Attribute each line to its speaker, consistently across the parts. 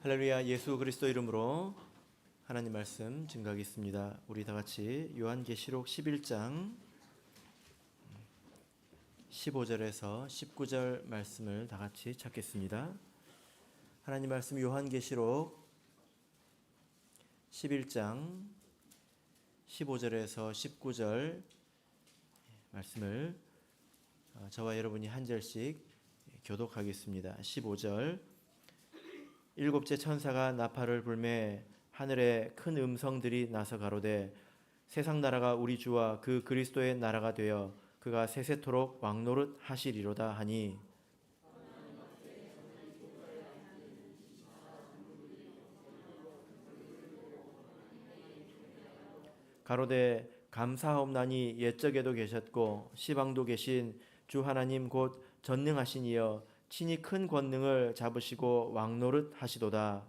Speaker 1: 할렐루야. 예수 그리스도 이름으로 하나님 말씀 증거하겠습니다. 우리 다 같이 요한계시록 11장 15절에서 19절 말씀을 다 같이 찾겠습니다. 하나님 말씀 요한계시록 11장 15절에서 19절 말씀을 저와 여러분이 한 절씩 교독하겠습니다. 15절. 일곱째 천사가 나팔을 불매 하늘에 큰 음성들이 나서 가로되 세상 나라가 우리 주와 그 그리스도의 나라가 되어 그가 세세토록 왕노릇 하시리로다 하니, 가로되 감사하옵나니 옛적에도 계셨고 시방도 계신 주 하나님 곧 전능하신 이여 친히 큰 권능을 잡으시고 왕노릇 하시도다.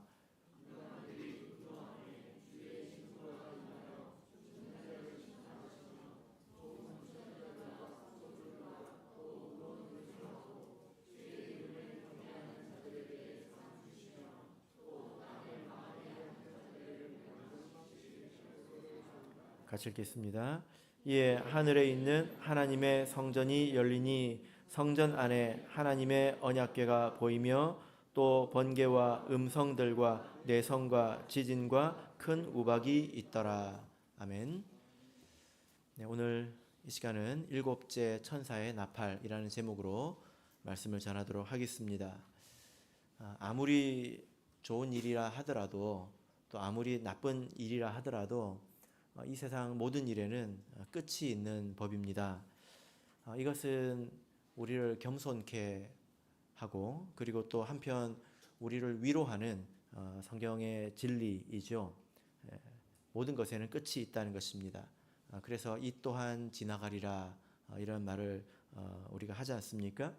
Speaker 1: 같이 읽겠습니다. 이에 하늘에 있는 하나님의 성전이 열리니 성전 안에 하나님의 언약궤가 보이며 또 번개와 음성들과 내성과 지진과 큰 우박이 있더라. 아멘. 네, 오늘 이 시간은 일곱째 천사의 나팔이라는 제목으로 말씀을 전하도록 하겠습니다. 아무리 좋은 일이라 하더라도 또 아무리 나쁜 일이라 하더라도 이 세상 모든 일에는 끝이 있는 법입니다. 이것은 우리를 겸손케 하고 그리고 또 한편 우리를 위로하는 성경의 진리이죠. 모든 것에는 끝이 있다는 것입니다. 그래서 이 또한 지나가리라 이런 말을 우리가 하지 않습니까?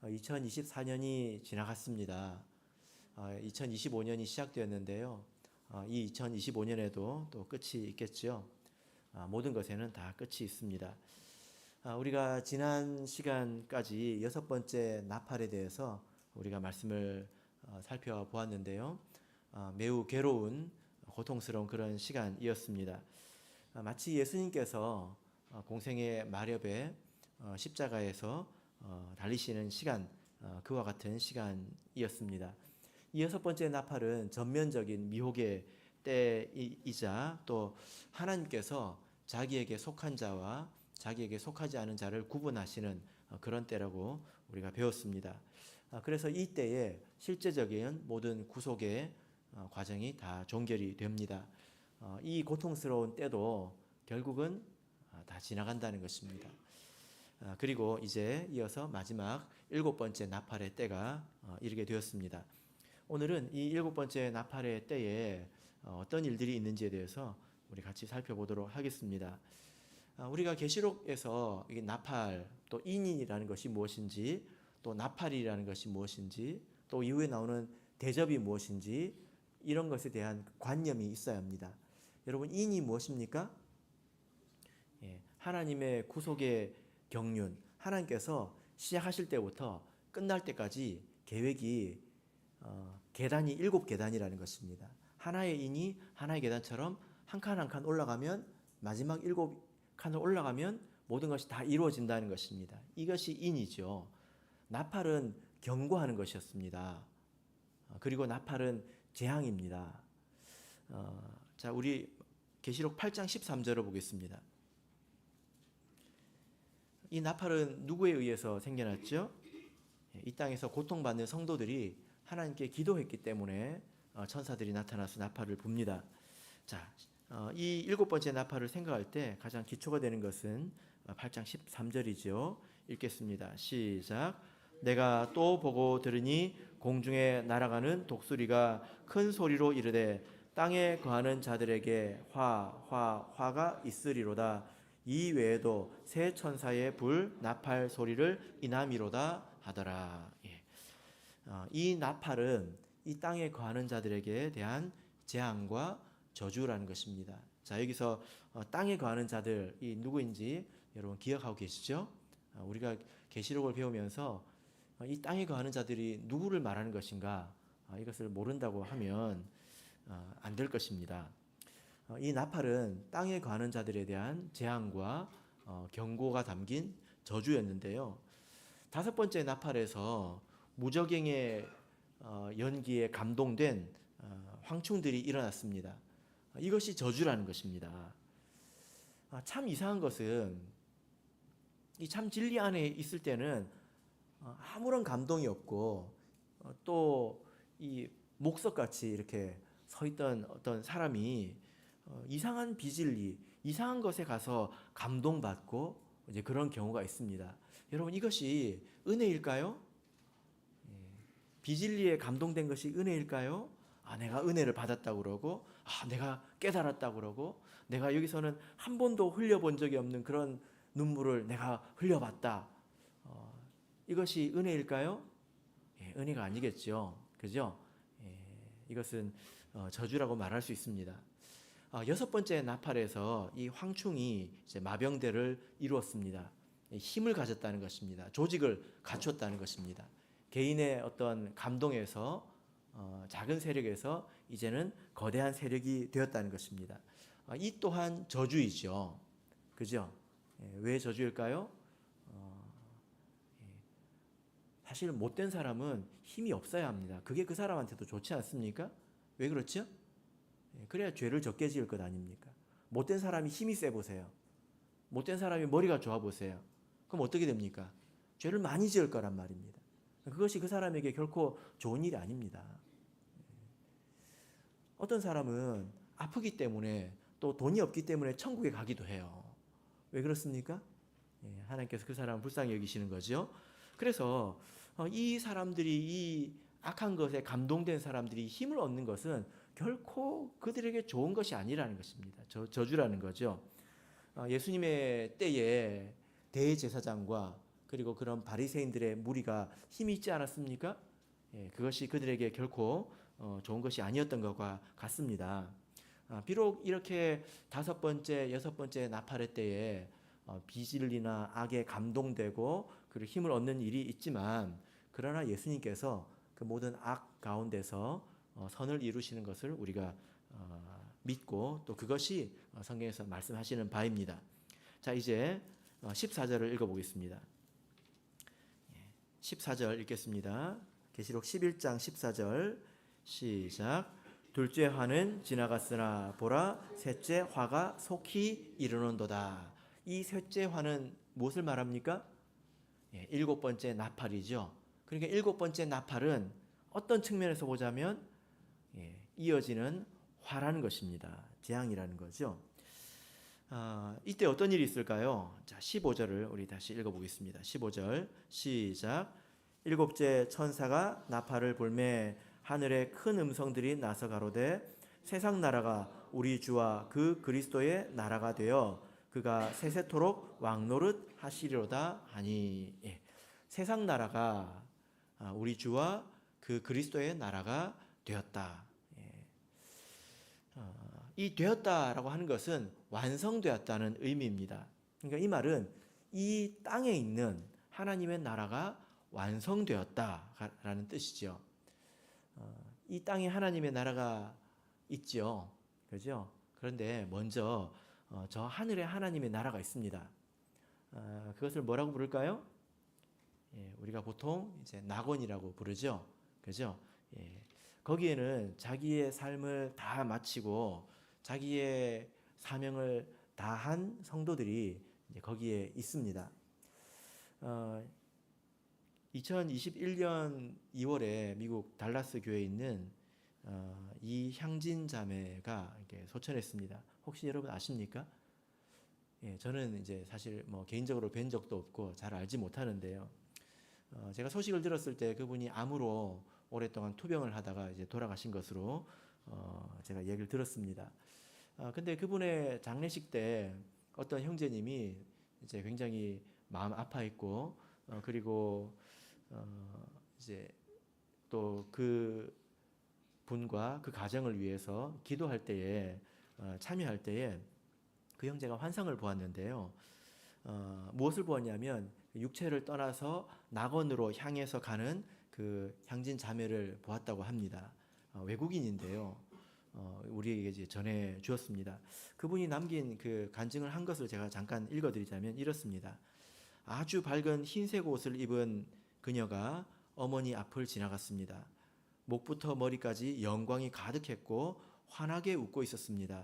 Speaker 1: 2024년이 지나갔습니다. 2025년이 시작되었는데요. 이 2025년에도 또 끝이 있겠죠. 모든 것에는 다 끝이 있습니다. 우리가 지난 시간까지 6번째 나팔에 대해서 우리가 말씀을 살펴보았는데요. 매우 괴로운 고통스러운 그런 시간이었습니다. 마치 예수님께서 공생의 마렵에 십자가에서 달리시는 시간, 그와 같은 시간이었습니다. 이 6번째 나팔은 전면적인 미혹의 때이자 또 하나님께서 자기에게 속한 자와 자기에게 속하지 않은 자를 구분하시는 그런 때라고 우리가 배웠습니다. 그래서 이 때에 실제적인 모든 구속의 과정이 다 종결이 됩니다. 이 고통스러운 때도 결국은 다 지나간다는 것입니다. 그리고 이제 이어서 마지막 7번째 나팔의 때가 이르게 되었습니다. 오늘은 이 7번째 나팔의 때에 어떤 일들이 있는지에 대해서 우리 같이 살펴보도록 하겠습니다. 우리가 계시록에서 나팔, 또 인인이라는 것이 무엇인지, 또 나팔이라는 것이 무엇인지, 또 이후에 나오는 대접이 무엇인지 이런 것에 대한 관념이 있어야 합니다. 여러분, 인이 무엇입니까? 하나님의 구속의 경륜, 하나님께서 시작하실 때부터 끝날 때까지 계획이 계단이 7계단이라는 것입니다. 하나의 인이 하나의 계단처럼 한 칸 한 칸 올라가면 마지막 7칸을 올라가면 모든 것이 다 이루어진다는 것입니다. 이것이 인이죠. 나팔은 경고하는 것이었습니다. 그리고 나팔은 재앙입니다. 자, 우리 계시록 8장 13절을 보겠습니다. 이 나팔은 누구에 의해서 생겨났죠? 이 땅에서 고통받는 성도들이 하나님께 기도했기 때문에 천사들이 나타나서 나팔을 붑니다. 자, 이 7번째 나팔을 생각할 때 가장 기초가 되는 것은 8장 13절이죠. 읽겠습니다. 시작. 내가 또 보고 들으니 공중에 날아가는 독수리가 큰 소리로 이르되 땅에 거하는 자들에게 화가 있으리로다. 이 외에도 새 천사의 불 나팔 소리를 인함이로다 하더라. 이 나팔은 이 땅에 거하는 자들에게 대한 재앙과 저주라는 것입니다. 자, 여기서 땅에 거하는 자들이 누구인지 여러분 기억하고 계시죠? 우리가 계시록을 배우면서 이 땅에 거하는 자들이 누구를 말하는 것인가 이것을 모른다고 하면 안 될 것입니다. 이 나팔은 땅에 거하는 자들에 대한 재앙과 경고가 담긴 저주였는데요. 다섯 번째 나팔에서 무저갱의 연기에 감동된 황충들이 일어났습니다. 이것이 저주라는 것입니다. 참 이상한 것은 이 참 진리 안에 있을 때는 아무런 감동이 없고 또 이 목석같이 이렇게 서 있던 어떤 사람이 이상한 비진리, 이상한 것에 가서 감동받고 이제 그런 경우가 있습니다. 여러분 이것이 은혜일까요? 비진리에 감동된 것이 은혜일까요? 내가 은혜를 받았다고 그러고, 내가 깨달았다고 그러고, 내가 여기서는 한 번도 흘려본 적이 없는 그런 눈물을 내가 흘려봤다. 이것이 은혜일까요? 은혜가 아니겠죠. 그죠? 이것은 저주라고 말할 수 있습니다. 여섯 번째 나팔에서 이 황충이 이제 마병대를 이루었습니다. 힘을 가졌다는 것입니다. 조직을 갖췄다는 것입니다. 개인의 어떤 감동에서 작은 세력에서 이제는 거대한 세력이 되었다는 것입니다. 이 또한 저주이죠. 그죠? 왜 저주일까요? 사실 못된 사람은 힘이 없어야 합니다. 그게 그 사람한테도 좋지 않습니까? 왜 그렇죠? 그래야 죄를 적게 지을 것 아닙니까? 못된 사람이 힘이 세 보세요. 못된 사람이 머리가 좋아 보세요. 그럼 어떻게 됩니까? 죄를 많이 지을 거란 말입니다. 그것이 그 사람에게 결코 좋은 일이 아닙니다. 어떤 사람은 아프기 때문에 또 돈이 없기 때문에 천국에 가기도 해요. 왜 그렇습니까? 하나님께서 그 사람을 불쌍히 여기시는 거죠. 그래서 이 사람들이 이 악한 것에 감동된 사람들이 힘을 얻는 것은 결코 그들에게 좋은 것이 아니라는 것입니다. 저주라는 거죠. 예수님의 때에 대제사장과 그리고 그런 바리새인들의 무리가 힘이 있지 않았습니까? 그것이 그들에게 결코 좋은 것이 아니었던 것과 같습니다. 비록 이렇게 다섯 번째, 여섯 번째 나팔의 때에 비진리나 악에 감동되고 그리고 힘을 얻는 일이 있지만 그러나 예수님께서 그 모든 악 가운데서 선을 이루시는 것을 우리가 믿고 또 그것이 성경에서 말씀하시는 바입니다. 자, 이제 14절을 읽어보겠습니다. 14절 읽겠습니다. 계시록 11장 14절 시작. 둘째 화는 지나갔으나 보라 셋째 화가 속히 이르는도다. 이 셋째 화는 무엇을 말합니까? 일곱 번째 나팔이죠. 그러니까 일곱 번째 나팔은 어떤 측면에서 보자면 이어지는 화라는 것입니다. 재앙이라는 거죠. 이때 어떤 일이 있을까요? 자, 15절을 우리 다시 읽어보겠습니다. 15절 시작. 일곱째 천사가 나팔을 불매 하늘에 큰 음성들이 나서 가로되 세상 나라가 우리 주와 그 그리스도의 나라가 되어 그가 세세토록 왕노릇 하시리로다 하니. 세상 나라가 우리 주와 그 그리스도의 나라가 되었다. 이 되었다라고 하는 것은 완성되었다는 의미입니다. 그러니까 이 말은 이 땅에 있는 하나님의 나라가 완성되었다라는 뜻이죠. 이 땅에 하나님의 나라가 있죠. 그죠? 그런데 먼저 저 하늘에 하나님의 나라가 있습니다. 그것을 뭐라고 부를까요? 우리가 보통 이제 낙원이라고 부르죠. 그죠? 거기에는 자기의 삶을 다 마치고 자기의 사명을 다한 성도들이 이제 거기에 있습니다. 2021년 2월에 미국 달라스 교회에 있는 이 향진 자매가 이렇게 소천했습니다. 혹시 여러분 아십니까? 저는 이제 사실 뭐 개인적으로 뵌 적도 없고 잘 알지 못하는데요. 제가 소식을 들었을 때 그분이 암으로 오랫동안 투병을 하다가 이제 돌아가신 것으로 제가 얘기를 들었습니다. 근데 그분의 장례식 때 어떤 형제님이 이제 굉장히 마음 아파했고 그리고 이제 또 그 분과 그 가정을 위해서 기도할 때에 참여할 때에 그 형제가 환상을 보았는데요. 무엇을 보았냐면 육체를 떠나서 낙원으로 향해서 가는 그 그 향진 자매를 보았다고 합니다. 외국인인데요. 우리에게 이제 전해 주었습니다. 그분이 남긴 그 간증을 한 것을 제가 잠깐 읽어드리자면 이렇습니다. 아주 밝은 흰색 옷을 입은 그녀가 어머니 앞을 지나갔습니다. 목부터 머리까지 영광이 가득했고 환하게 웃고 있었습니다.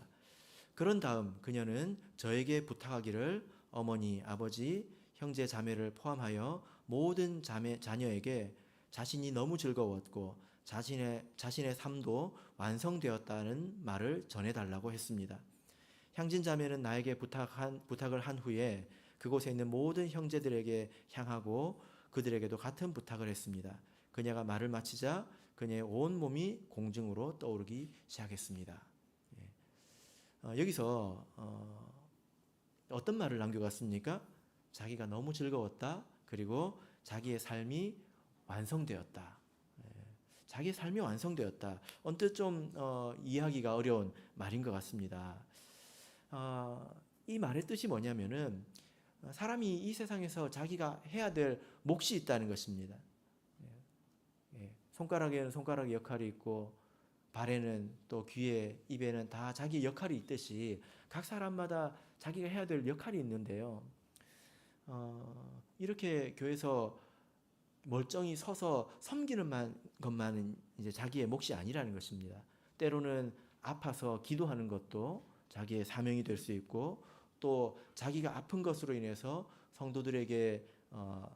Speaker 1: 그런 다음 그녀는 저에게 부탁하기를 어머니, 아버지, 형제, 자매를 포함하여 모든 자녀에게 자신이 너무 즐거웠고 자신의 삶도 완성되었다는 말을 전해달라고 했습니다. 향진 자매는 나에게 부탁을 한 후에 그곳에 있는 모든 형제들에게 향하고 그들에게도 같은 부탁을 했습니다. 그녀가 말을 마치자 그녀의 온 몸이 공중으로 떠오르기 시작했습니다. 여기서 어떤 말을 남겨갔습니까? 자기가 너무 즐거웠다. 그리고 자기의 삶이 완성되었다. 자기의 삶이 완성되었다. 언뜻 좀 이해하기가 어려운 말인 것 같습니다. 이 말의 뜻이 뭐냐면은 사람이 이 세상에서 자기가 해야 될 몫이 있다는 것입니다. 손가락에는 손가락의 역할이 있고 발에는 또 귀에 입에는 다 자기 역할이 있듯이 각 사람마다 자기가 해야 될 역할이 있는데요. 이렇게 교회에서 멀쩡히 서서 섬기는 것만은 이제 자기의 몫이 아니라는 것입니다. 때로는 아파서 기도하는 것도 자기의 사명이 될 수 있고 또 자기가 아픈 것으로 인해서 성도들에게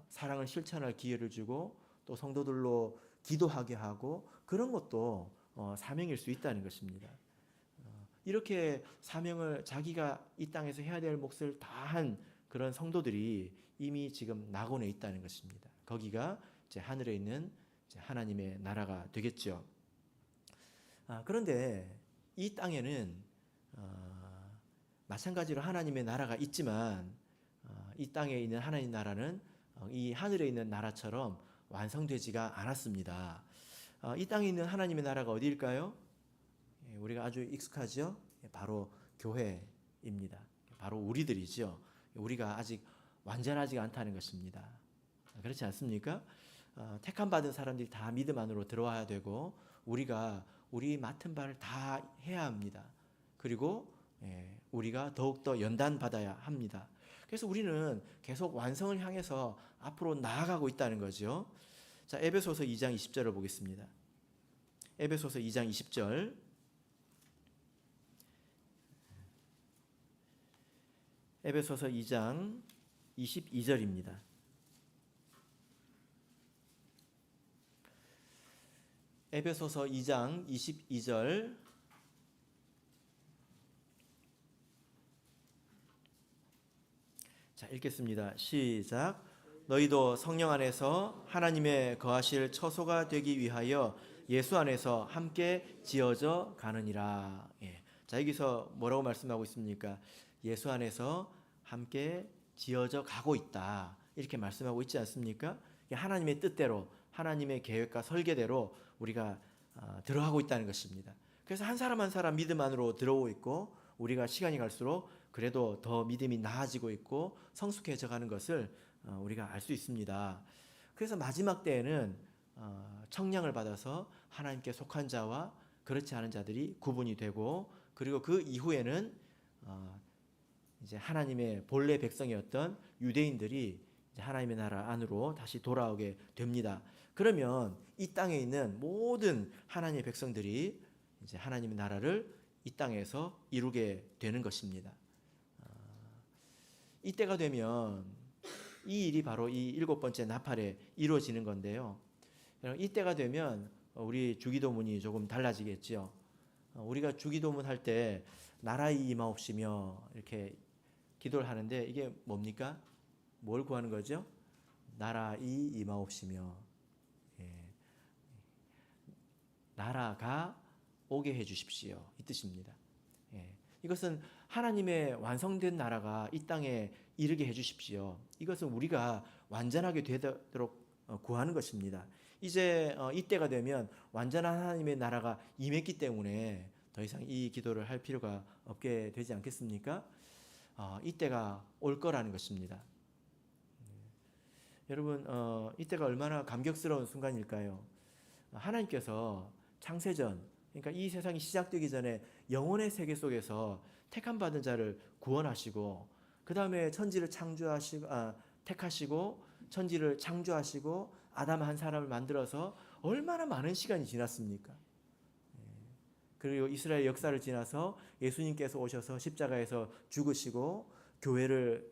Speaker 1: 사랑을 실천할 기회를 주고 또 성도들로 기도하게 하고 그런 것도 사명일 수 있다는 것입니다. 이렇게 사명을 자기가 이 땅에서 해야 될 몫을 다한 그런 성도들이 이미 지금 낙원에 있다는 것입니다. 거기가 이제 하늘에 있는 이제 하나님의 나라가 되겠죠. 그런데 이 땅에는 마찬가지로 하나님의 나라가 있지만 이 땅에 있는 하나님 나라는 이 하늘에 있는 나라처럼 완성되지가 않았습니다. 이 땅에 있는 하나님의 나라가 어디일까요? 우리가 아주 익숙하죠? 바로 교회입니다. 바로 우리들이죠. 우리가 아직 완전하지 않다는 것입니다. 그렇지 않습니까? 택함 받은 사람들이 다 믿음 안으로 들어와야 되고 우리가 우리 맡은 바를 다 해야 합니다. 그리고 우리가 더욱더 연단 받아야 합니다. 그래서 우리는 계속 완성을 향해서 앞으로 나아가고 있다는 거죠. 자, 에베소서 2장 20절을 보겠습니다. 에베소서 2장 20절. 에베소서 2장 22절입니다. 에베소서 2장 22절. 자, 읽겠습니다. 시작. 너희도 성령 안에서 하나님의 거하실 처소가 되기 위하여 예수 안에서 함께 지어져 가느니라. 자, 여기서 뭐라고 말씀하고 있습니까? 예수 안에서 함께 지어져 가고 있다. 이렇게 말씀하고 있지 않습니까? 하나님의 뜻대로 하나님의 계획과 설계대로 우리가 들어가고 있다는 것입니다. 그래서 한 사람 한 사람 믿음 안으로 들어오고 있고 우리가 시간이 갈수록 그래도 더 믿음이 나아지고 있고 성숙해져 가는 것을 우리가 알 수 있습니다. 그래서 마지막 때에는 청량을 받아서 하나님께 속한 자와 그렇지 않은 자들이 구분이 되고 그리고 그 이후에는 이제 하나님의 본래 백성이었던 유대인들이 이제 하나님의 나라 안으로 다시 돌아오게 됩니다. 그러면 이 땅에 있는 모든 하나님의 백성들이 이제 하나님의 나라를 이 땅에서 이루게 되는 것입니다. 이때가 되면 이 일이 바로 이 일곱 번째 나팔에 이루어지는 건데요. 이때가 되면 우리 주기도문이 조금 달라지겠죠. 우리가 주기도문 할 때 나라의 임하옵시며 이렇게 기도를 하는데 이게 뭡니까? 뭘 구하는 거죠? 나라의 임하옵시며 나라가 오게 해주십시오. 이 뜻입니다. 이것은 하나님의 완성된 나라가 이 땅에 이르게 해주십시오. 이것은 우리가 완전하게 되도록 구하는 것입니다. 이제 이때가 되면 완전한 하나님의 나라가 임했기 때문에 더 이상 이 기도를 할 필요가 없게 되지 않겠습니까? 이때가 올 거라는 것입니다. 여러분 이때가 얼마나 감격스러운 순간일까요? 하나님께서 창세전, 그러니까 이 세상이 시작되기 전에 영혼의 세계 속에서 택함 받은 자를 구원하시고, 그 다음에 천지를 택하시고 천지를 창조하시고 아담 한 사람을 만들어서 얼마나 많은 시간이 지났습니까? 그리고 이스라엘 역사를 지나서 예수님께서 오셔서 십자가에서 죽으시고 교회를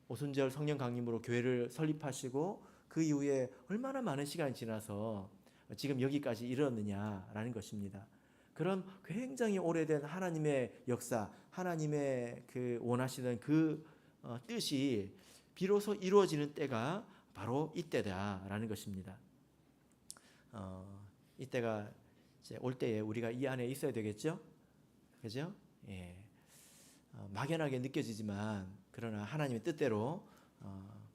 Speaker 1: 오순절 성령 강림으로 교회를 설립하시고, 그 이후에 얼마나 많은 시간이 지나서 지금 여기까지 이르렀느냐라는 것입니다. 그런 굉장히 오래된 하나님의 역사, 하나님의 그 원하시는 그 뜻이 비로소 이루어지는 때가 바로 이때다라는 것입니다. 이때가 이제 올 때에 우리가 이 안에 있어야 되겠죠? 그죠? 예. 막연하게 느껴지지만, 그러나 하나님의 뜻대로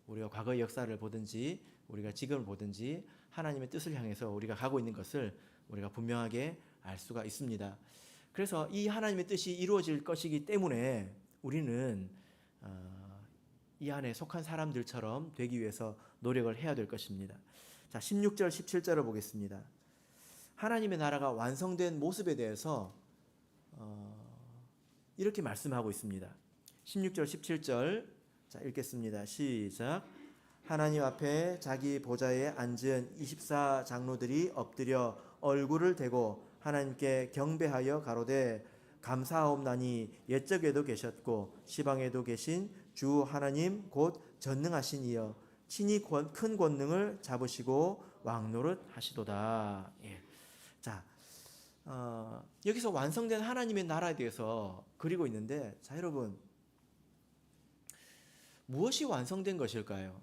Speaker 1: 우리가 과거의 역사를 보든지 우리가 지금을 보든지 하나님의 뜻을 향해서 우리가 가고 있는 것을 우리가 분명하게 알 수가 있습니다. 그래서 이 하나님의 뜻이 이루어질 것이기 때문에 우리는 이 안에 속한 사람들처럼 되기 위해서 노력을 해야 될 것입니다. 자, 16절 17절을 보겠습니다. 하나님의 나라가 완성된 모습에 대해서 이렇게 말씀하고 있습니다. 16절 17절 자, 읽겠습니다. 시작. 하나님 앞에 자기 보좌에 앉은 24장로들이 엎드려 얼굴을 대고 하나님께 경배하여 가로되 감사하옵나니 옛적에도 계셨고 시방에도 계신 주 하나님 곧 전능하신 이여 친히 큰 권능을 잡으시고 왕노릇 하시도다. 예. 자, 여기서 완성된 하나님의 나라에 대해서 그리고 있는데, 자 여러분, 무엇이 완성된 것일까요?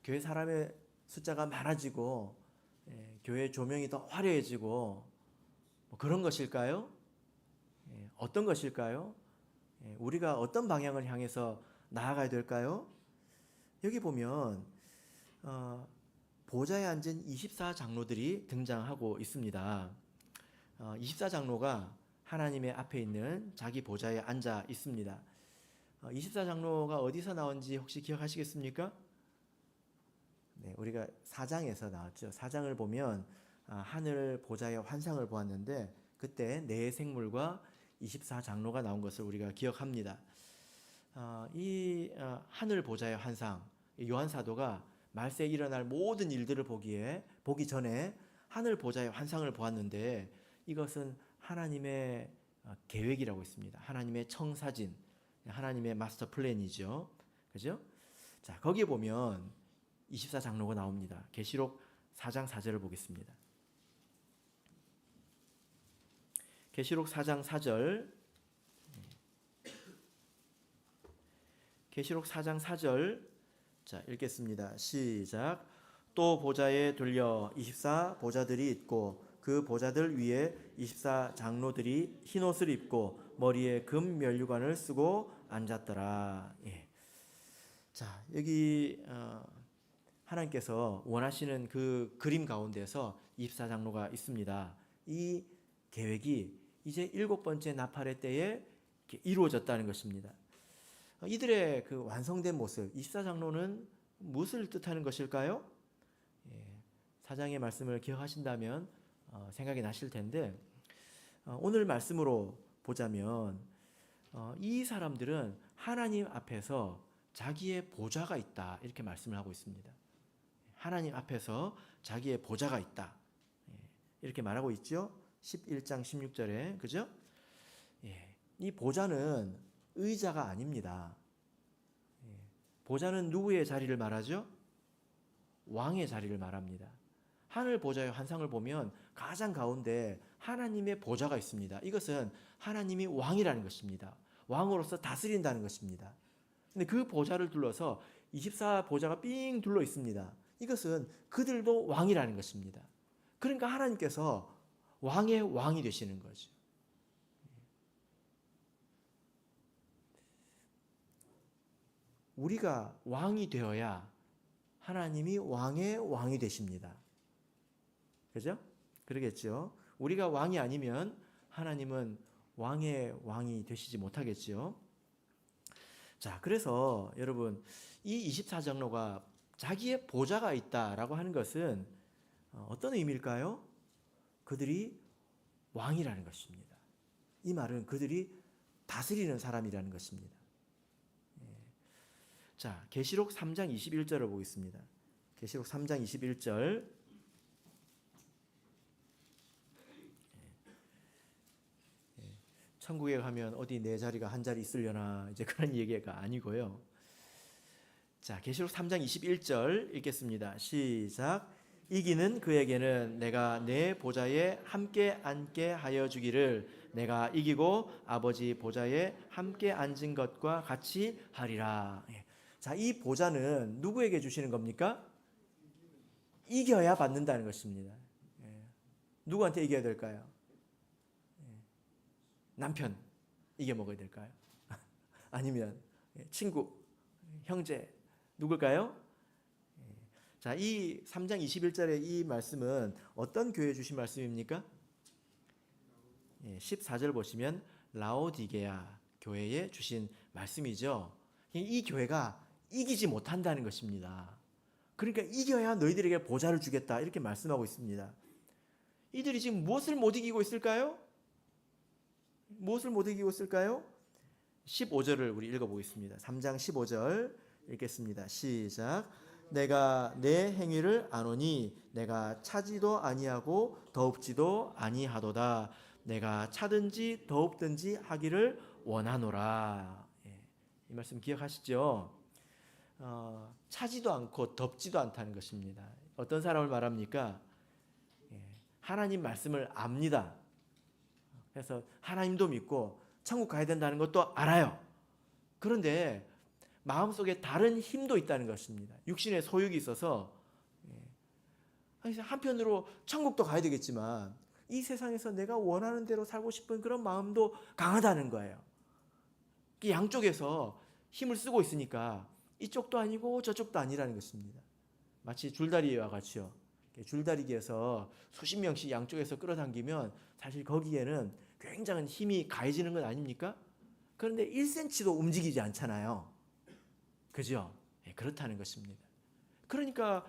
Speaker 1: 교회 사람의 숫자가 많아지고 교회 조명이 더 화려해지고 뭐 그런 것일까요? 어떤 것일까요? 우리가 어떤 방향을 향해서 나아가야 될까요? 여기 보면 보좌에 앉은 24장로들이 등장하고 있습니다. 24장로가 하나님의 앞에 있는 자기 보좌에 앉아 있습니다. 24장로가 어디서 나온지 혹시 기억하시겠습니까? 네, 우리가 4장에서 나왔죠. 4장을 보면 하늘 보좌의 환상을 보았는데 그때 네 생물과 24장로가 나온 것을 우리가 기억합니다. 이 하늘 보좌의 환상, 요한 사도가 말세에 일어날 모든 일들을 보기 전에 하늘 보좌의 환상을 보았는데, 이것은 하나님의 계획이라고 있습니다. 하나님의 청사진, 하나님의 마스터 플랜이죠. 그죠? 자, 거기에 보면 24장로가 나옵니다. 계시록 4장 4절을 보겠습니다. 계시록 4장 4절. 계시록 4장 4절. 자, 읽겠습니다. 시작. 또 보좌에 돌려 24 보좌들이 있고 그 보좌들 위에 24 장로들이 흰 옷을 입고 머리에 금 면류관을 쓰고 앉았더라. 예. 자, 여기 하나님께서 원하시는 그 그림 가운데서 24장로가 있습니다. 이 계획이 이제 7번째 나팔의 때에 이루어졌다는 것입니다. 이들의 그 완성된 모습, 24장로는 무엇을 뜻하는 것일까요? 사장의 말씀을 기억하신다면 생각이 나실 텐데, 오늘 말씀으로 보자면 이 사람들은 하나님 앞에서 자기의 보좌가 있다, 이렇게 말씀을 하고 있습니다. 하나님 앞에서 자기의 보좌가 있다, 이렇게 말하고 있죠. 11장 16절에, 그죠? 이 보좌는 의자가 아닙니다. 보좌는 누구의 자리를 말하죠? 왕의 자리를 말합니다. 하늘 보좌의 환상을 보면 가장 가운데 하나님의 보좌가 있습니다. 이것은 하나님이 왕이라는 것입니다. 왕으로서 다스린다는 것입니다. 근데 그 보좌를 둘러서 24 보좌가 삥 둘러 있습니다. 이것은 그들도 왕이라는 것입니다. 그러니까 하나님께서 왕의 왕이 되시는 거죠. 우리가 왕이 되어야 하나님이 왕의 왕이 되십니다. 그죠? 그러겠죠. 우리가 왕이 아니면 하나님은 왕의 왕이 되시지 못하겠죠. 자, 그래서 여러분 이 24장로가 자기의 보좌가 있다라고 하는 것은 어떤 의미일까요? 그들이 왕이라는 것입니다. 이 말은 그들이 다스리는 사람이라는 것입니다. 자, 계시록 3장 21절을 보겠습니다. 계시록 3장 21절. 천국에 가면 어디 내 자리가 한 자리 있으려나 이제 그런 얘기가 아니고요. 자, 계시록 3장 21절 읽겠습니다. 시작. 이기는 그에게는 내가 내 보좌에 함께 앉게 하여 주기를 내가 이기고 아버지 보좌에 함께 앉은 것과 같이 하리라. 자, 이 보좌는 누구에게 주시는 겁니까? 이겨야 받는다는 것입니다. 누구한테 이겨야 될까요? 남편 이겨 먹어야 될까요? 아니면 친구, 형제 누굴까요? 자, 이 3장 21절의 이 말씀은 어떤 교회에 주신 말씀입니까? 14절 보시면 라오디게아 교회에 주신 말씀이죠. 이 교회가 이기지 못한다는 것입니다. 그러니까 이겨야 너희들에게 보좌를 주겠다 이렇게 말씀하고 있습니다. 이들이 지금 무엇을 못 이기고 있을까요? 무엇을 못 이기고 있을까요? 15절을 우리 읽어보겠습니다. 3장 15절 읽겠습니다. 시작. 내가 내 행위를 아노니 내가 차지도 아니하고 더웁지도 아니하도다. 내가 차든지 더웁든지 하기를 원하노라. 이 말씀 기억하시죠? 차지도 않고 덥지도 않다는 것입니다. 어떤 사람을 말합니까? 하나님 말씀을 압니다. 그래서 하나님도 믿고 천국 가야 된다는 것도 알아요. 그런데 마음속에 다른 힘도 있다는 것입니다. 육신의 소욕이 있어서 한편으로 천국도 가야 되겠지만 이 세상에서 내가 원하는 대로 살고 싶은 그런 마음도 강하다는 거예요. 양쪽에서 힘을 쓰고 있으니까 이쪽도 아니고 저쪽도 아니라는 것입니다. 마치 줄다리기와 같이요. 줄다리기에서 수십 명씩 양쪽에서 끌어당기면 사실 거기에는 굉장한 힘이 가해지는 건 아닙니까? 그런데 1cm도 움직이지 않잖아요. 그죠? 그렇다는 것입니다. 그러니까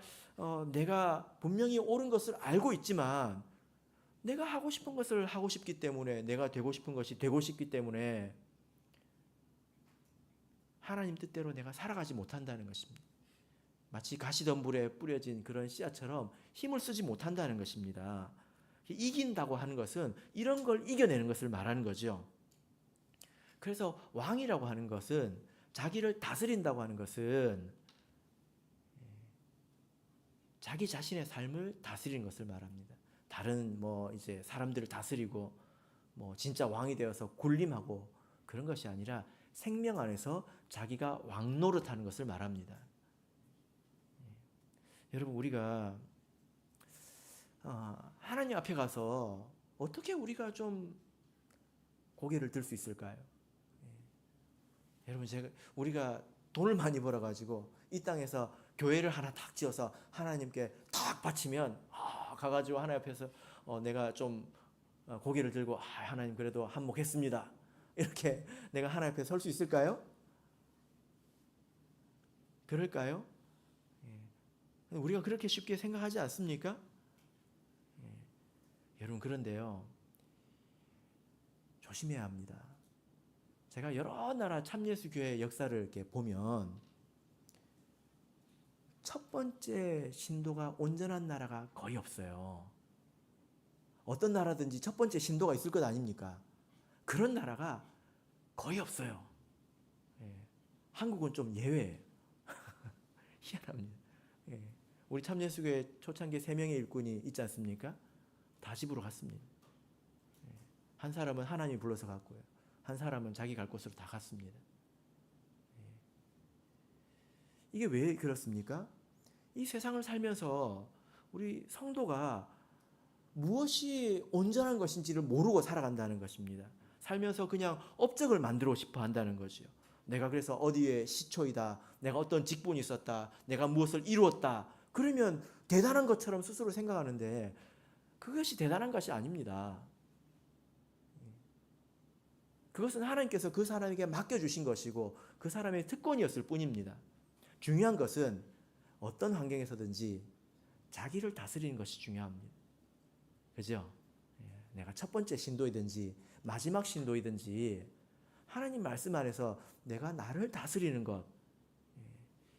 Speaker 1: 내가 분명히 옳은 것을 알고 있지만 내가 하고 싶은 것을 하고 싶기 때문에 내가 되고 싶은 것이 되고 싶기 때문에 하나님 뜻대로 내가 살아가지 못한다는 것입니다. 마치 가시덤불에 뿌려진 그런 씨앗처럼 힘을 쓰지 못한다는 것입니다. 이긴다고 하는 것은 이런 걸 이겨내는 것을 말하는 거죠. 그래서 왕이라고 하는 것은 자기를 다스린다고 하는 것은 자기 자신의 삶을 다스리는 것을 말합니다. 다른 이제 사람들을 다스리고 진짜 왕이 되어서 군림하고 그런 것이 아니라 생명 안에서 자기가 왕 노릇하는 것을 말합니다. 여러분 우리가 하나님 앞에 가서 어떻게 우리가 좀 고개를 들 수 있을까요? 여러분 우리가 돈을 많이 벌어가지고 이 땅에서 교회를 하나 탁 지어서 하나님께 탁 바치면 가가지고 하나님 앞에서 내가 좀 고개를 들고 하나님 그래도 한몫했습니다. 이렇게 내가 하나님 앞에 설 수 있을까요? 그럴까요? 우리가 그렇게 쉽게 생각하지 않습니까? 여러분 그런데요 조심해야 합니다. 제가 여러 나라 참예수교회 역사를 이렇게 보면 첫 번째 신도가 온전한 나라가 거의 없어요. 어떤 나라든지 첫 번째 신도가 있을 것 아닙니까? 그런 나라가 거의 없어요. 한국은 좀 예외예요. 희한합니다. 우리 참예수교회 초창기 3명의 일꾼이 있지 않습니까? 다 집으로 갔습니다. 한 사람은 하나님이 불러서 갔고요. 한 사람은 자기 갈 곳으로 다 갔습니다. 이게 왜 그렇습니까? 이 세상을 살면서 우리 성도가 무엇이 온전한 것인지를 모르고 살아간다는 것입니다. 살면서 그냥 업적을 만들고 싶어 한다는 거죠. 내가 그래서 어디에 시초이다. 내가 어떤 직분이 있었다. 내가 무엇을 이루었다. 그러면 대단한 것처럼 스스로 생각하는데 그것이 대단한 것이 아닙니다. 그것은 하나님께서 그 사람에게 맡겨주신 것이고 그 사람의 특권이었을 뿐입니다. 중요한 것은 어떤 환경에서든지 자기를 다스리는 것이 중요합니다. 그죠? 내가 첫 번째 신도이든지 마지막 신도이든지 하나님 말씀 안에서 내가 나를 다스리는 것,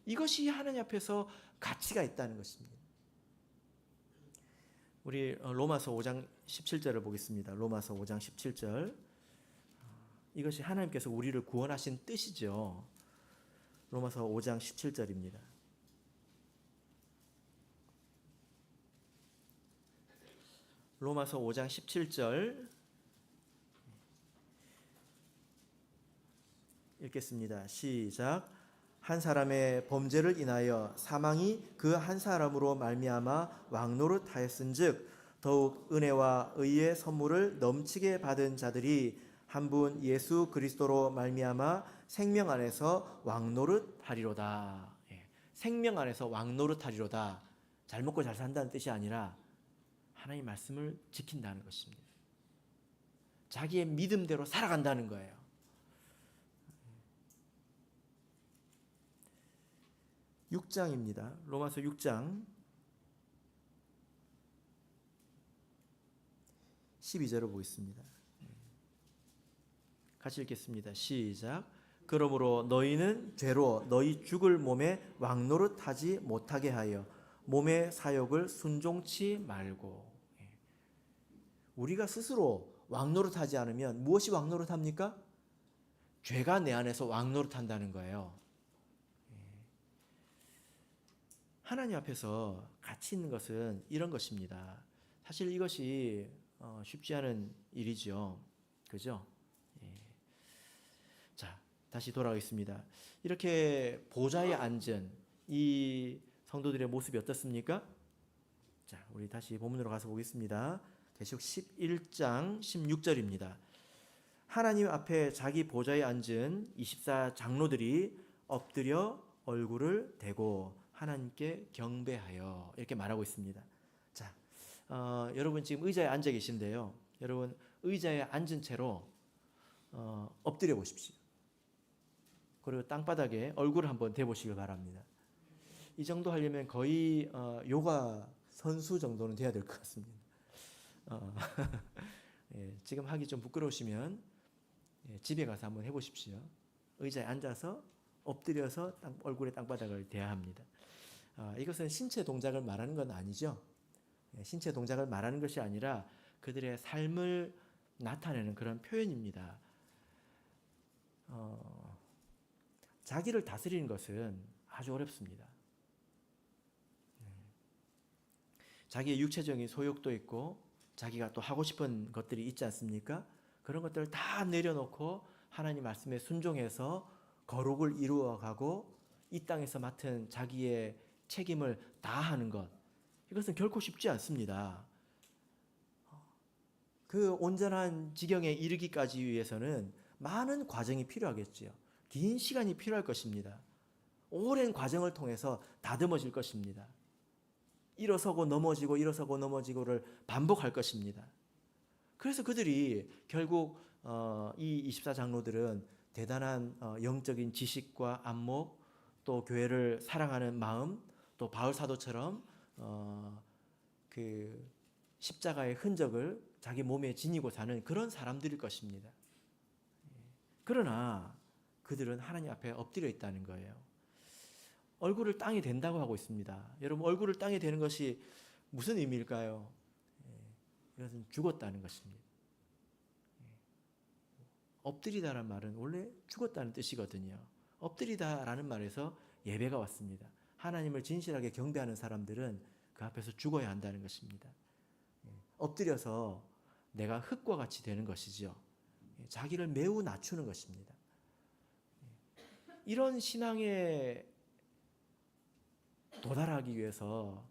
Speaker 1: 이것이 하나님 앞에서 가치가 있다는 것입니다. 우리 로마서 5장 17절을 보겠습니다. 로마서 5장 17절. 이것이 하나님께서 우리를 구원하신 뜻이죠. 로마서 5장 17절입니다. 로마서 5장 17절 읽겠습니다. 시작. 한 사람의 범죄를 인하여 사망이 그 한 사람으로 말미암아 왕노릇하였은즉 더욱 은혜와 의의 선물을 넘치게 받은 자들이 한 분 예수 그리스도로 말미암아 생명 안에서 왕노릇하리로다. 생명 안에서 왕노릇하리로다. 잘 먹고 잘 산다는 뜻이 아니라 하나님의 말씀을 지킨다는 것입니다. 자기의 믿음대로 살아간다는 거예요. 6장입니다. 로마서 6장 12절을 보겠습니다. 같이 읽겠습니다. 시작. 그러므로 너희는 죄로 너희 죽을 몸에 왕노릇하지 못하게 하여 몸의 사욕을 순종치 말고. 우리가 스스로 왕노릇하지 않으면 무엇이 왕노릇합니까? 죄가 내 안에서 왕노릇한다는 거예요. 하나님 앞에서 가치 있는 것은 이런 것입니다. 사실 이것이 쉽지 않은 일이죠. 그죠? 자, 다시 돌아가겠습니다. 이렇게 보좌에 앉은 이 성도들의 모습이 어떻습니까? 자, 우리 다시 본문으로 가서 보겠습니다. 계시록 11장 16절입니다. 하나님 앞에 자기 보좌에 앉은 24 장로들이 엎드려 얼굴을 대고 하나님께 경배하여 이렇게 말하고 있습니다. 자, 여러분 지금 의자에 앉아 계신데요. 여러분 의자에 앉은 채로 엎드려 보십시오. 그리고 땅바닥에 얼굴을 한번 대보시길 바랍니다. 이 정도 하려면 거의 요가 선수 정도는 돼야 될 것 같습니다. 예, 지금 하기 좀 부끄러우시면 집에 가서 한번 해보십시오. 의자에 앉아서 엎드려서 얼굴에 땅바닥을 대야 합니다. 이것은 신체 동작을 말하는 건 아니죠. 신체 동작을 말하는 것이 아니라 그들의 삶을 나타내는 그런 표현입니다. 자기를 다스리는 것은 아주 어렵습니다. 자기의 육체적인 소욕도 있고 자기가 또 하고 싶은 것들이 있지 않습니까? 그런 것들을 다 내려놓고 하나님 말씀에 순종해서 거룩을 이루어가고 이 땅에서 맡은 자기의 책임을 다하는 것, 이것은 결코 쉽지 않습니다. 그 온전한 지경에 이르기까지 위해서는 많은 과정이 필요하겠지요. 긴 시간이 필요할 것입니다. 오랜 과정을 통해서 다듬어질 것입니다. 일어서고 넘어지고 일어서고 넘어지고를 반복할 것입니다. 그래서 그들이 결국 이 24 장로들은 대단한 영적인 지식과 안목, 또 교회를 사랑하는 마음, 또 바울 사도처럼 그 십자가의 흔적을 자기 몸에 지니고 사는 그런 사람들일 것입니다. 그러나 그들은 하나님 앞에 엎드려 있다는 거예요. 얼굴을 땅에 댄다고 하고 있습니다. 여러분, 얼굴을 땅에 대는 것이 무슨 의미일까요? 이것은 죽었다는 것입니다. 엎드리다라는 말은 원래 죽었다는 뜻이거든요. 엎드리다라는 말에서 예배가 왔습니다. 하나님을 진실하게 경배하는 사람들은 그 앞에서 죽어야 한다는 것입니다. 엎드려서 내가 흙과 같이 되는 것이죠. 자기를 매우 낮추는 것입니다. 이런 신앙에 도달하기 위해서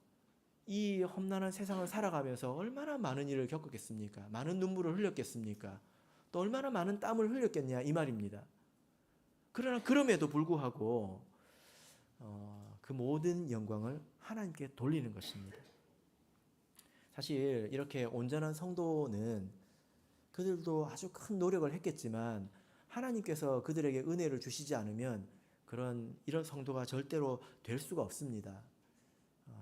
Speaker 1: 이 험난한 세상을 살아가면서 얼마나 많은 일을 겪었겠습니까? 많은 눈물을 흘렸겠습니까? 또 얼마나 많은 땀을 흘렸겠냐 이 말입니다. 그러나 그럼에도 불구하고 그 모든 영광을 하나님께 돌리는 것입니다. 사실 이렇게 온전한 성도는 그들도 아주 큰 노력을 했겠지만 하나님께서 그들에게 은혜를 주시지 않으면 이런 성도가 절대로 될 수가 없습니다.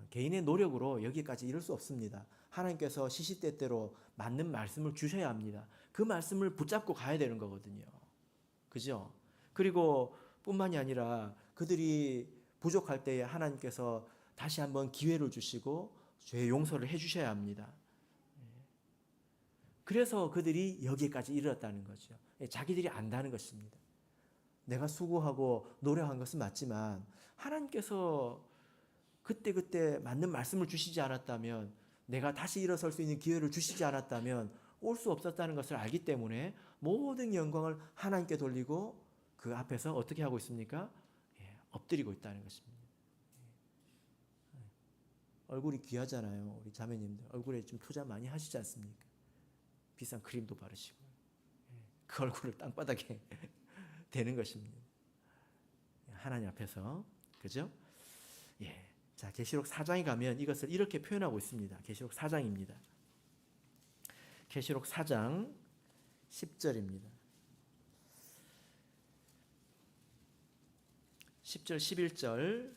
Speaker 1: 개인의 노력으로 여기까지 이룰 수 없습니다. 하나님께서 시시때때로 맞는 말씀을 주셔야 합니다. 그 말씀을 붙잡고 가야 되는 거거든요. 그죠? 그리고 뿐만이 아니라 그들이 부족할 때에 하나님께서 다시 한번 기회를 주시고 죄의 용서를 해 주셔야 합니다. 그래서 그들이 여기까지 이르렀다는 거죠. 자기들이 안다는 것입니다. 내가 수고하고 노력한 것은 맞지만 하나님께서 그때 맞는 말씀을 주시지 않았다면, 내가 다시 일어설 수 있는 기회를 주시지 않았다면 올 수 없었다는 것을 알기 때문에 모든 영광을 하나님께 돌리고 그 앞에서 어떻게 하고 있습니까? 엎드리고 있다는 것입니다. 얼굴이 귀하잖아요. 우리 자매님들 얼굴에 좀 투자 많이 하시지 않습니까? 비싼 크림도 바르시고 그 얼굴을 땅바닥에 대는 것입니다. 하나님 앞에서. 그죠? 예. 자, 계시록 4장에 가면 이것을 이렇게 표현하고 있습니다. 계시록 4장입니다. 계시록 4장 10절입니다. 10절 11절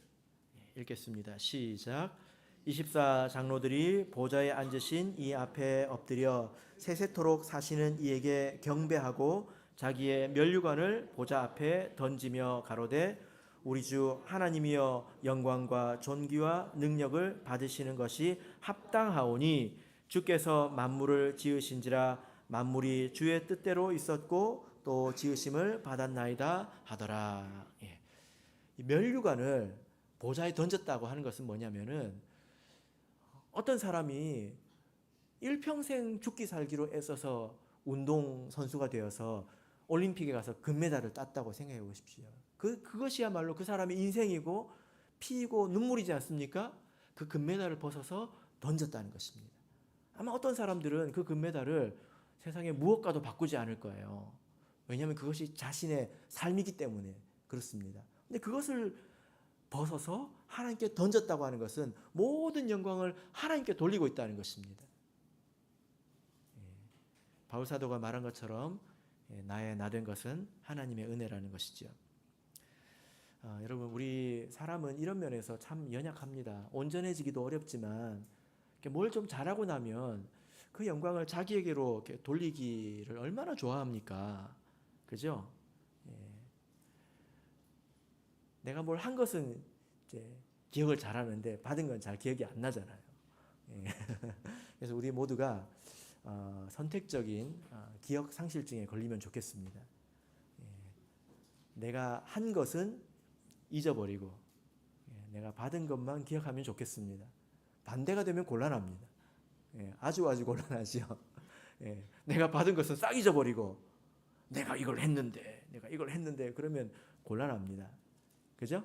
Speaker 1: 읽겠습니다. 시작. 24 장로들이 보좌에 앉으신 이 앞에 엎드려 세세토록 사시는 이에게 경배하고 자기의 면류관을 보좌 앞에 던지며 가로되 우리 주 하나님이여 영광과 존귀와 능력을 받으시는 것이 합당하오니 주께서 만물을 지으신지라 만물이 주의 뜻대로 있었고 또 지으심을 받았나이다 하더라. 예. 이 면류관을 보좌에 던졌다고 하는 것은 뭐냐면은 어떤 사람이 일평생 죽기 살기로 애써서 운동선수가 되어서 올림픽에 가서 금메달을 땄다고 생각해 보십시오. 그것이야말로 그 사람의 인생이고 피이고 눈물이지 않습니까? 그 금메달을 벗어서 던졌다는 것입니다. 아마 어떤 사람들은 그 금메달을 세상에 무엇과도 바꾸지 않을 거예요. 왜냐하면 그것이 자신의 삶이기 때문에 그렇습니다. 근데 그것을 벗어서 하나님께 던졌다고 하는 것은 모든 영광을 하나님께 돌리고 있다는 것입니다. 바울 사도가 말한 것처럼 나의 나된 것은 하나님의 은혜라는 것이죠. 여러분, 우리 사람은 이런 면에서 참 연약합니다. 온전해지기도 어렵지만 뭘 좀 잘하고 나면 그 영광을 자기에게로 이렇게 돌리기를 얼마나 좋아합니까? 그죠? 내가 뭘 한 것은 이제 기억을 잘하는데 받은 건 잘 기억이 안 나잖아요. 그래서 우리 모두가 선택적인 기억 상실증에 걸리면 좋겠습니다. 내가 한 것은 잊어버리고 내가 받은 것만 기억하면 좋겠습니다. 반대가 되면 곤란합니다. 아주 곤란하죠. 내가 받은 것은 싹 잊어버리고 내가 이걸 했는데 그러면 곤란합니다. 그죠?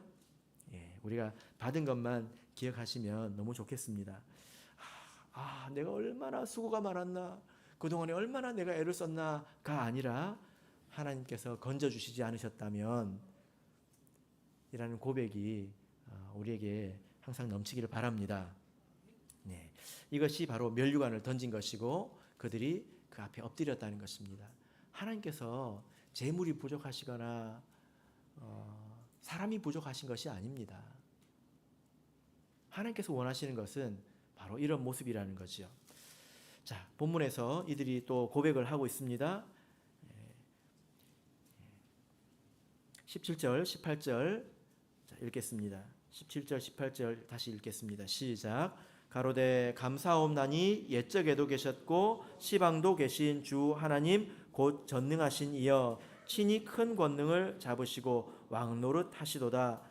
Speaker 1: 우리가 받은 것만 기억하시면 너무 좋겠습니다. 내가 얼마나 수고가 많았나, 그동안에 얼마나 내가 애를 썼나가 아니라 하나님께서 건져주시지 않으셨다면 이라는 고백이 우리에게 항상 넘치기를 바랍니다. 이것이 바로 면류관을 던진 것이고 그들이 그 앞에 엎드렸다는 것입니다. 하나님께서 재물이 부족하시거나 사람이 부족하신 것이 아닙니다. 하나님께서 원하시는 것은 바로 이런 모습이라는 거죠. 자, 본문에서 이들이 또 고백을 하고 있습니다. 17절, 18절 읽겠습니다. 17절, 18절 다시 읽겠습니다. 시작. 가로되 감사옵나니 옛적에도 계셨고 시방도 계신 주 하나님 곧 전능하신 이여 친히 큰 권능을 잡으시고 왕노릇 하시도다.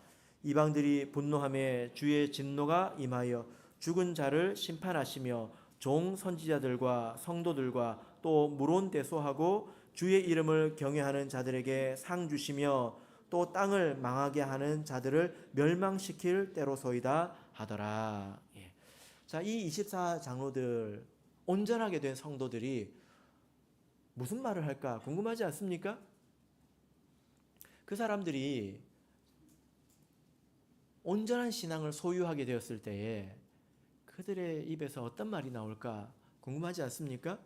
Speaker 1: 이방들이 분노하며 주의 진노가 임하여 죽은 자를 심판하시며 종 선지자들과 성도들과 또 물온대소하고 주의 이름을 경외하는 자들에게 상 주시며 또 땅을 망하게 하는 자들을 멸망시킬 때로소이다 하더라. 자, 이 24 장로들, 온전하게 된 성도들이 무슨 말을 할까 궁금하지 않습니까? 그 사람들이 온전한 신앙을 소유하게 되었을 때에 그들의 입에서 어떤 말이 나올까 궁금하지 않습니까?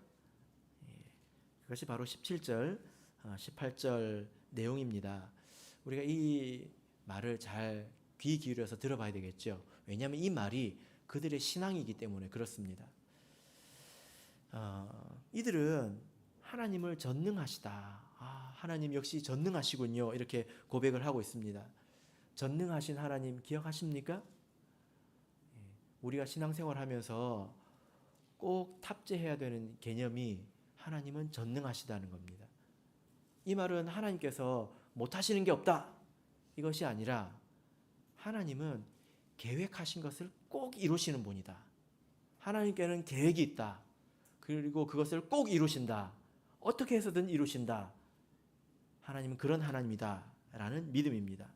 Speaker 1: 그것이 바로 17절 18절 내용입니다. 우리가 이 말을 잘 귀 기울여서 들어봐야 되겠죠. 왜냐하면 이 말이 그들의 신앙이기 때문에 그렇습니다. 이들은 하나님을 전능하시다. 하나님 역시 전능하시군요. 이렇게 고백을 하고 있습니다. 전능하신 하나님 기억하십니까? 우리가 신앙생활 하면서 꼭 탑재해야 되는 개념이 하나님은 전능하시다는 겁니다. 이 말은 하나님께서 못하시는 게 없다. 이것이 아니라 하나님은 계획하신 것을 꼭 이루시는 분이다. 하나님께는 계획이 있다. 그리고 그것을 꼭 이루신다. 어떻게 해서든 이루신다. 하나님은 그런 하나님이다. 라는 믿음입니다.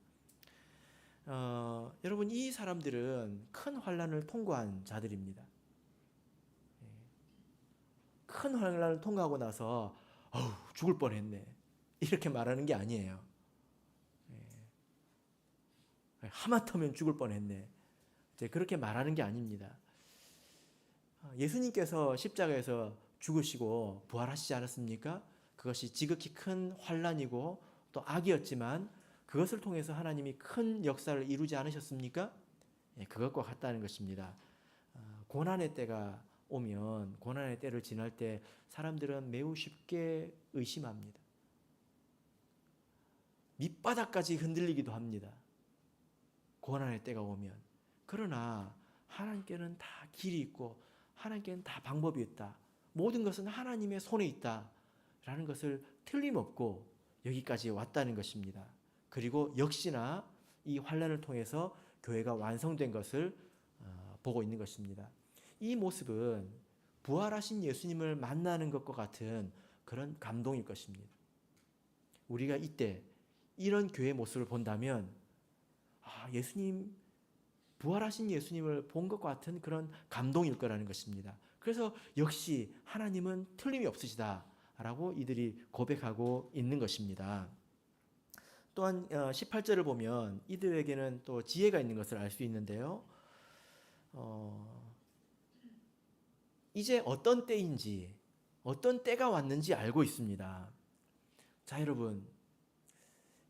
Speaker 1: 여러분 이 사람들은 큰 환난을 통과한 자들입니다. 큰 환난을 통과하고 나서 죽을 뻔했네. 이렇게 말하는 게 아니에요. 하마터면 죽을 뻔했네. 그렇게 말하는 게 아닙니다. 예수님께서 십자가에서 죽으시고 부활하시지 않았습니까? 그것이 지극히 큰 환난이고 또 악이었지만 그것을 통해서 하나님이 큰 역사를 이루지 않으셨습니까? 그것과 같다는 것입니다. 고난의 때가 오면 고난의 때를 지날 때 사람들은 매우 쉽게 의심합니다. 밑바닥까지 흔들리기도 합니다. 고난의 때가 오면. 그러나 하나님께는 다 길이 있고 하나님께는 다 방법이 있다. 모든 것은 하나님의 손에 있다. 라는 것을 틀림없고 여기까지 왔다는 것입니다. 그리고 역시나 이 환난을 통해서 교회가 완성된 것을 보고 있는 것입니다. 이 모습은 부활하신 예수님을 만나는 것과 같은 그런 감동일 것입니다. 우리가 이때 이런 교회 모습을 본다면 예수님, 부활하신 예수님을 본 것 같은 그런 감동일 거라는 것입니다. 그래서 역시 하나님은 틀림이 없으시다라고 이들이 고백하고 있는 것입니다. 또한 18절을 보면 이들에게는 또 지혜가 있는 것을 알 수 있는데요. 이제 어떤 때인지, 어떤 때가 왔는지 알고 있습니다. 자, 여러분,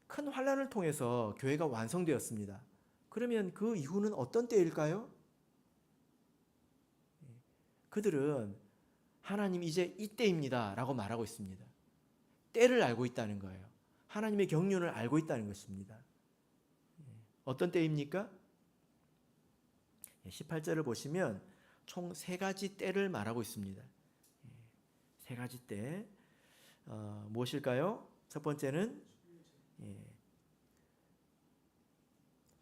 Speaker 1: 큰 환난을 통해서 교회가 완성되었습니다. 그러면 그 이후는 어떤 때일까요? 그들은 하나님 이제 이때입니다 라고 말하고 있습니다. 때를 알고 있다는 거예요. 하나님의 경륜을 알고 있다는 것입니다. 어떤 때입니까? 18절을 보시면 총 3가지 때를 말하고 있습니다. 3가지 때 무엇일까요? 첫 번째는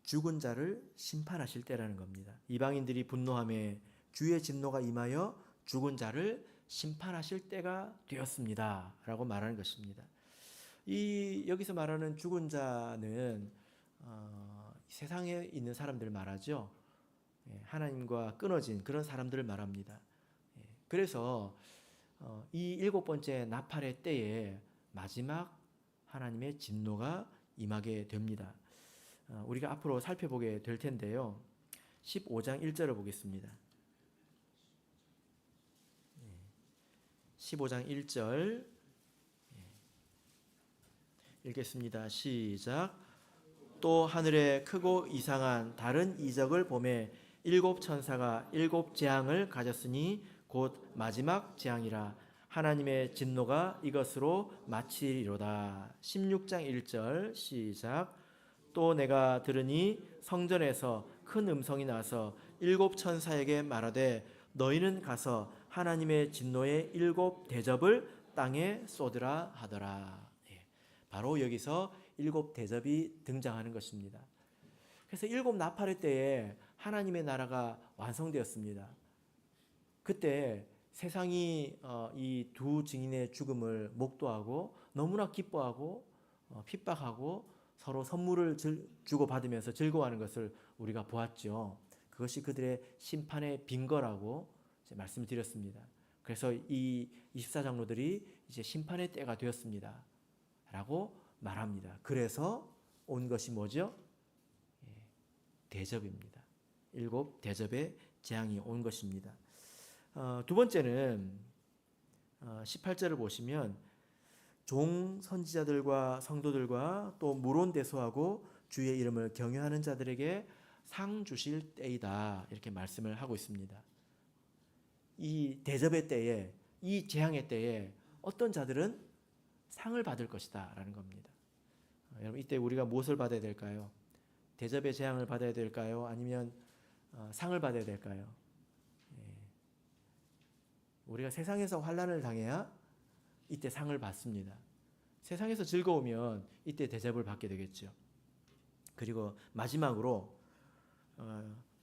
Speaker 1: 죽은 자를 심판하실 때라는 겁니다. 이방인들이 분노함에 주의 진노가 임하여 죽은 자를 심판하실 때가 되었습니다 라고 말하는 것입니다. 여기서 말하는 죽은 자는 세상에 있는 사람들을 말하죠. 하나님과 끊어진 그런 사람들을 말합니다. 그래서 이 7번째 나팔의 때에 마지막 하나님의 진노가 임하게 됩니다. 우리가 앞으로 살펴보게 될 텐데요. 15장 1절을 보겠습니다. 15장 1절 읽겠습니다. 시작. 또 하늘에 크고 이상한 다른 이적을 보매 7 천사가 7 재앙을 가졌으니 곧 마지막 재앙이라. 하나님의 진노가 이것으로 마치리로다. 16장 1절 시작. 또 내가 들으니 성전에서 큰 음성이 나서 7 천사에게 말하되 너희는 가서 하나님의 진노의 7 대접을 땅에 쏟으라 하더라. 바로 여기서 7 대접이 등장하는 것입니다. 그래서 7 나팔의 때에 하나님의 나라가 완성되었습니다. 그때 세상이 이 2 증인의 죽음을 목도하고 너무나 기뻐하고 핍박하고 서로 선물을 주고받으면서 즐거워하는 것을 우리가 보았죠. 그것이 그들의 심판의 빈거라고 말씀드렸습니다. 그래서 이 24장로들이 이제 심판의 때가 되었습니다 라고 말합니다. 그래서 온 것이 뭐죠? 대접입니다. 7 대접의 재앙이 온 것입니다. 두 번째는 18절을 보시면 종 선지자들과 성도들과 또 무론대소하고 주의 이름을 경외하는 자들에게 상 주실 때이다. 이렇게 말씀을 하고 있습니다. 이 대접의 때에, 이 재앙의 때에 어떤 자들은 상을 받을 것이다 라는 겁니다. 여러분, 이때 우리가 무엇을 받아야 될까요? 대접의 재앙을 받아야 될까요? 아니면 상을 받아야 될까요? 우리가 세상에서 환난을 당해야 이때 상을 받습니다. 세상에서 즐거우면 이때 대접을 받게 되겠죠. 그리고 마지막으로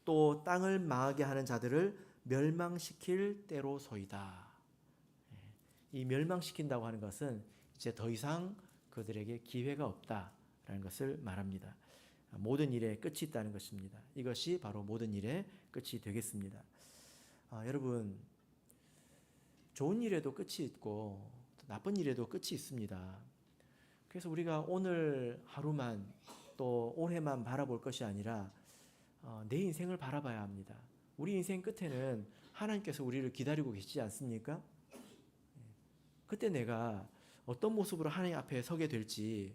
Speaker 1: 또 땅을 망하게 하는 자들을 멸망시킬 때로소이다. 이 멸망시킨다고 하는 것은 이제 더 이상 그들에게 기회가 없다라는 것을 말합니다. 모든 일에 끝이 있다는 것입니다. 이것이 바로 모든 일의 끝이 되겠습니다. 여러분, 좋은 일에도 끝이 있고 나쁜 일에도 끝이 있습니다. 그래서 우리가 오늘 하루만 또 올해만 바라볼 것이 아니라 내 인생을 바라봐야 합니다. 우리 인생 끝에는 하나님께서 우리를 기다리고 계시지 않습니까? 그때 내가 어떤 모습으로 하나님 앞에 서게 될지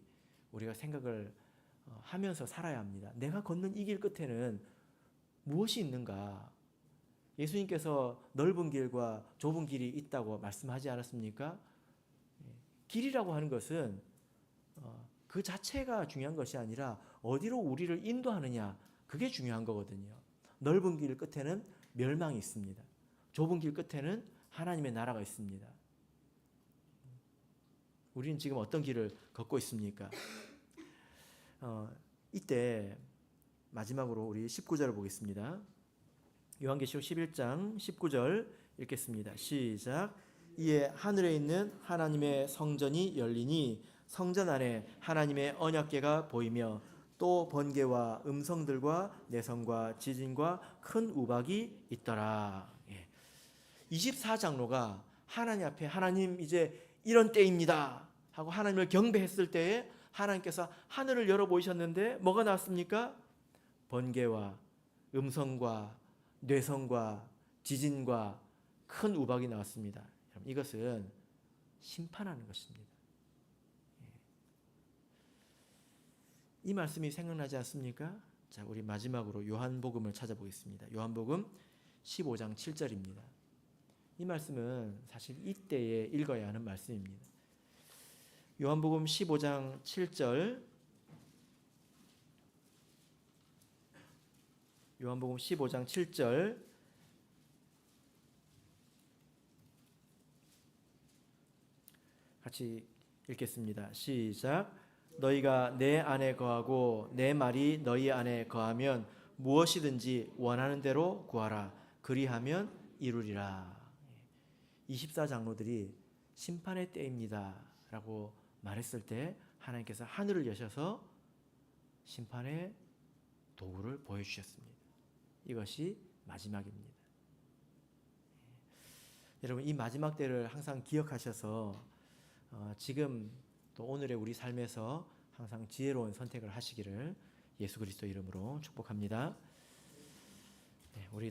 Speaker 1: 우리가 생각을 하면서 살아야 합니다. 내가 걷는 이 길 끝에는 무엇이 있는가? 예수님께서 넓은 길과 좁은 길이 있다고 말씀하지 않았습니까? 길이라고 하는 것은 그 자체가 중요한 것이 아니라 어디로 우리를 인도하느냐, 그게 중요한 거거든요. 넓은 길 끝에는 멸망이 있습니다. 좁은 길 끝에는 하나님의 나라가 있습니다. 우리는 지금 어떤 길을 걷고 있습니까? 이때 마지막으로 우리 19절을 보겠습니다. 요한계시록 11장 19절 읽겠습니다. 시작. 이에 하늘에 있는 하나님의 성전이 열리니 성전 안에 하나님의 언약궤가 보이며 또 번개와 음성들과 내성과 지진과 큰 우박이 있더라. 24장로가 하나님 앞에 하나님 이제 이런 때입니다 하고 하나님을 경배했을 때에 하나님께서 하늘을 열어 보이셨는데 뭐가 나왔습니까? 번개와 음성과 뇌성과 지진과 큰 우박이 나왔습니다. 이것은 심판하는 것입니다. 이 말씀이 생각나지 않습니까? 자, 우리 마지막으로 요한복음을 찾아보겠습니다. 요한복음 15장 7절입니다. 이 말씀은 사실 이때에 읽어야 하는 말씀입니다. 요한복음 15장 7절, 요한복음 15장 7절 같이 읽겠습니다. 시작. 너희가 내 안에 거하고 내 말이 너희 안에 거하면 무엇이든지 원하는 대로 구하라. 그리하면 이루리라. 24장로들이 심판의 때입니다 라고 말했을 때 하나님께서 하늘을 여셔서 심판의 도구를 보여주셨습니다. 이것이 마지막입니다. 여러분, 이 마지막 때를 항상 기억하셔서 지금 또 오늘의 우리 삶에서 항상 지혜로운 선택을 하시기를 예수 그리스도 이름으로 축복합니다. 우리 다